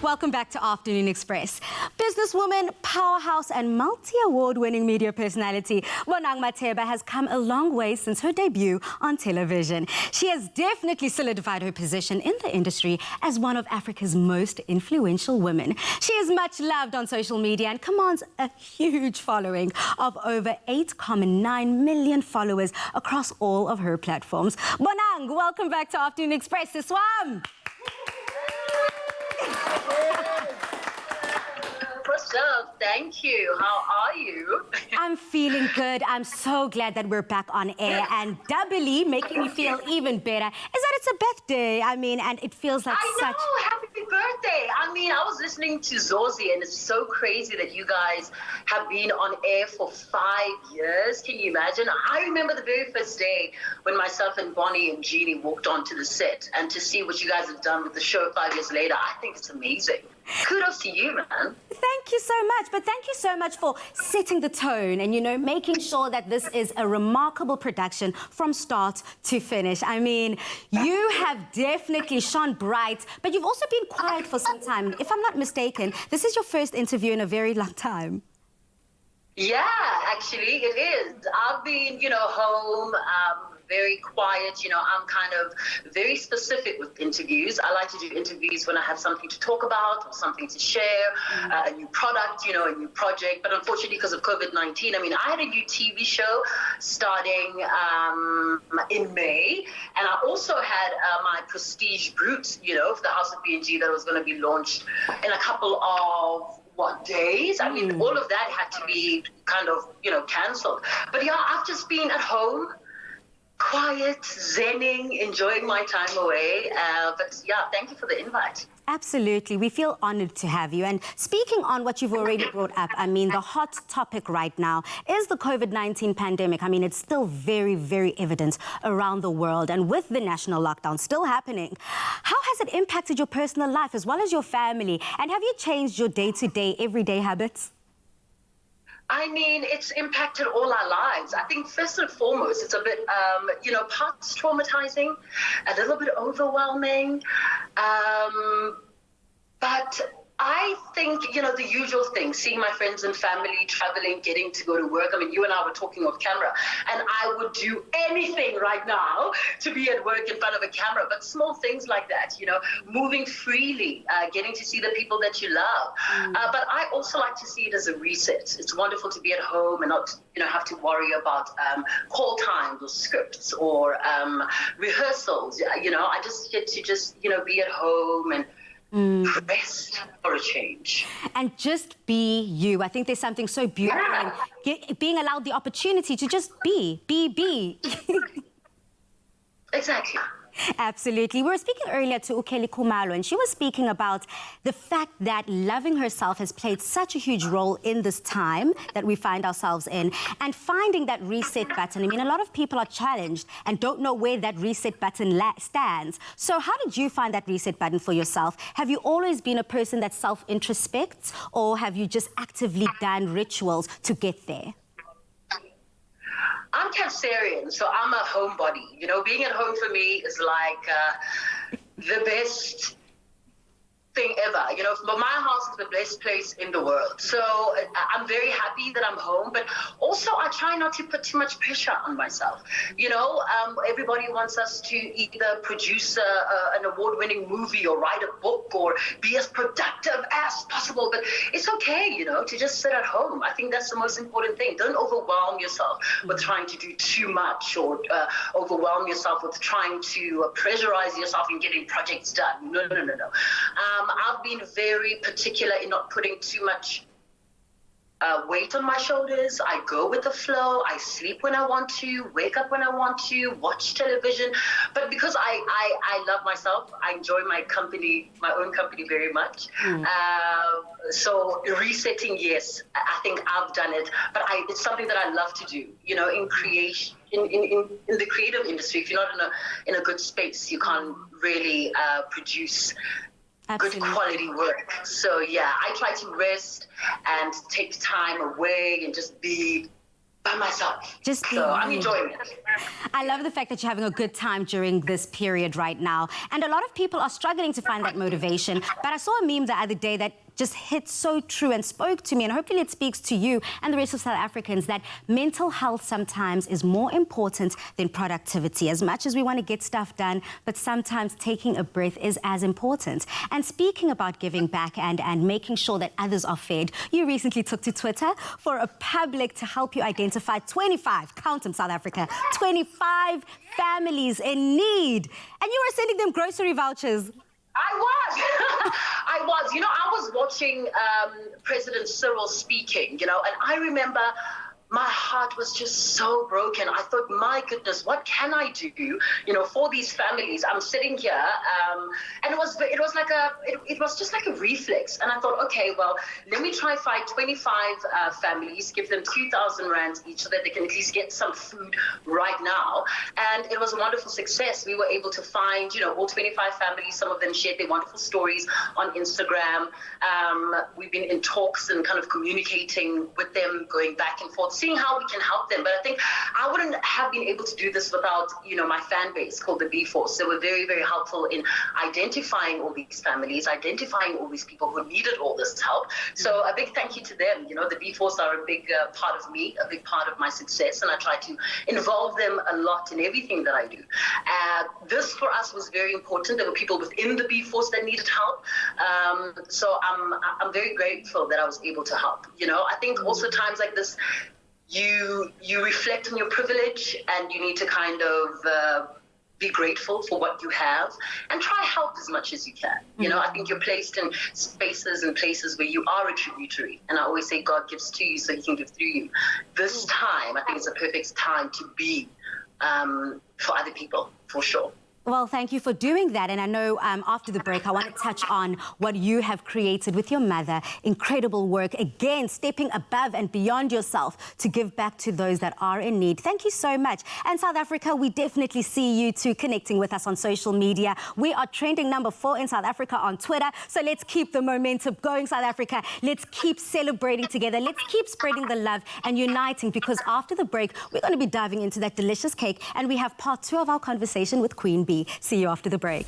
Welcome back to Afternoon Express. Businesswoman, powerhouse and multi-award-winning media personality, Bonang Matheba has come a long way since her debut on television. She has definitely solidified her position in the industry as one of Africa's most influential women. She is much loved on social media and commands a huge following of over 8.9 million followers across all of her platforms. Bonang, welcome back to Afternoon Express. Siswam! What's up? Thank you. How are you? I'm feeling good. I'm so glad that we're back on air, and doubly making me feel even better is that it's a birthday. I mean, and it feels like I know, happy birthday. I mean, I was listening to Zozi, and it's so crazy that you guys have been on air for 5 years. Can you imagine? I remember the very first day when myself and Bonnie and Jeannie walked onto the set, and to see what you guys have done with the show 5 years later, I think it's amazing. Kudos to you, man. Thank you so much. But thank you so much for setting the tone and, you know, making sure that this is a remarkable production from start to finish. I mean, you have definitely shone bright, but you've also been quiet for some time. If I'm not mistaken, this is your first interview in a very long time. Yeah, actually, it is. I've been, home, very quiet. I'm kind of very specific with interviews. I like to do interviews when I have something to talk about or something to share, a new product, a new project. But unfortunately, because of COVID-19, I had a new TV show starting in May. And I also had my Prestige Brute, for the House of B&G that was going to be launched in a couple of days. All of that had to be kind of, cancelled. But yeah, I've just been at home, quiet, zenning, enjoying my time away. But yeah, thank you for the invite. Absolutely. We feel honored to have you. And speaking on what you've already brought up, the hot topic right now is the COVID-19 pandemic. It's still very, very evident around the world. And with the national lockdown still happening, how has it impacted your personal life as well as your family? And have you changed your day-to-day, everyday habits? It's impacted all our lives. I think first and foremost, it's a bit, parts traumatizing, a little bit overwhelming. But I think, the usual thing, seeing my friends and family, traveling, getting to go to work. You and I were talking off camera, and I would do anything right now to be at work in front of a camera. But small things like that, moving freely, getting to see the people that you love. But I also like to see it as a reset. It's wonderful to be at home and not, have to worry about call times or scripts or rehearsals. I just get to be at home and rest for a change. And just be you. I think there's something so beautiful in being allowed the opportunity to just be. Exactly. Absolutely. We were speaking earlier to Ukeli Kumalo, and she was speaking about the fact that loving herself has played such a huge role in this time that we find ourselves in, and finding that reset button. A lot of people are challenged and don't know where that reset button stands. So how did you find that reset button for yourself? Have you always been a person that self-introspects, or have you just actively done rituals to get there? I'm Cancerian, so I'm a homebody. Being at home for me is like the best thing ever. But my house is the best place in the world. So I'm very happy that I'm home, but also I try not to put too much pressure on myself. Everybody wants us to either produce an award-winning movie or write a book or be as productive as possible. But it's okay, to just sit at home. I think that's the most important thing. Don't overwhelm yourself with trying to do too much, or overwhelm yourself with trying to pressurize yourself in getting projects done. No. I've been very particular in not putting too much weight on my shoulders. I go with the flow. I sleep when I want to, wake up when I want to, watch television. But because I love myself, I enjoy my own company very much. So resetting, yes, I think I've done it. But it's something that I love to do, in creation. In the creative industry, if you're not in a good space, you can't really produce Absolutely. Good quality work. So yeah, I try to rest and take time away and just be by myself. Just so I'm enjoying it. I love the fact that you're having a good time during this period right now. And a lot of people are struggling to find that motivation. But I saw a meme the other day that just hit so true and spoke to me, and hopefully it speaks to you and the rest of South Africans, that mental health sometimes is more important than productivity. As much as we want to get stuff done, but sometimes taking a breath is as important. And speaking about giving back and making sure that others are fed, you recently took to Twitter for a public to help you identify 25, count them South Africa, 25 families in need. And you were sending them grocery vouchers. I was. I was. You know, I was watching President Cyril speaking, you know, and I remember my heart was just so broken. I thought, my goodness, what can I do, you know, for these families? I'm sitting here, and it was just like a reflex. And I thought, okay, well, let me try find 25 families, give them 2,000 rands each, so that they can at least get some food right now. And it was a wonderful success. We were able to find, you know, all 25 families. Some of them shared their wonderful stories on Instagram. We've been in talks and kind of communicating with them, going back and forth, seeing how we can help them. But I think I wouldn't have been able to do this without, you know, my fan base called the B Force. They were very, very helpful in identifying all these families, identifying all these people who needed all this help. So a big thank you to them. You know, the B Force are a big part of me, a big part of my success, and I try to involve them a lot in everything that I do. This for us was very important. There were people within the B Force that needed help. So I'm very grateful that I was able to help. You know, I think also times like this, you reflect on your privilege, and you need to kind of be grateful for what you have and try help as much as you can. You know, I think you're placed in spaces and places where you are a tributary, and I always say God gives to you so he can give through you. This time, I think it's a perfect time to be for other people, for sure. Well, thank you for doing that. And I know after the break, I want to touch on what you have created with your mother. Incredible work. Again, stepping above and beyond yourself to give back to those that are in need. Thank you so much. And South Africa, we definitely see you too connecting with us on social media. We are trending number 4 in South Africa on Twitter. So let's keep the momentum going, South Africa. Let's keep celebrating together. Let's keep spreading the love and uniting, because after the break, we're going to be diving into that delicious cake. And we have part 2 of our conversation with Queen Bee. See you after the break.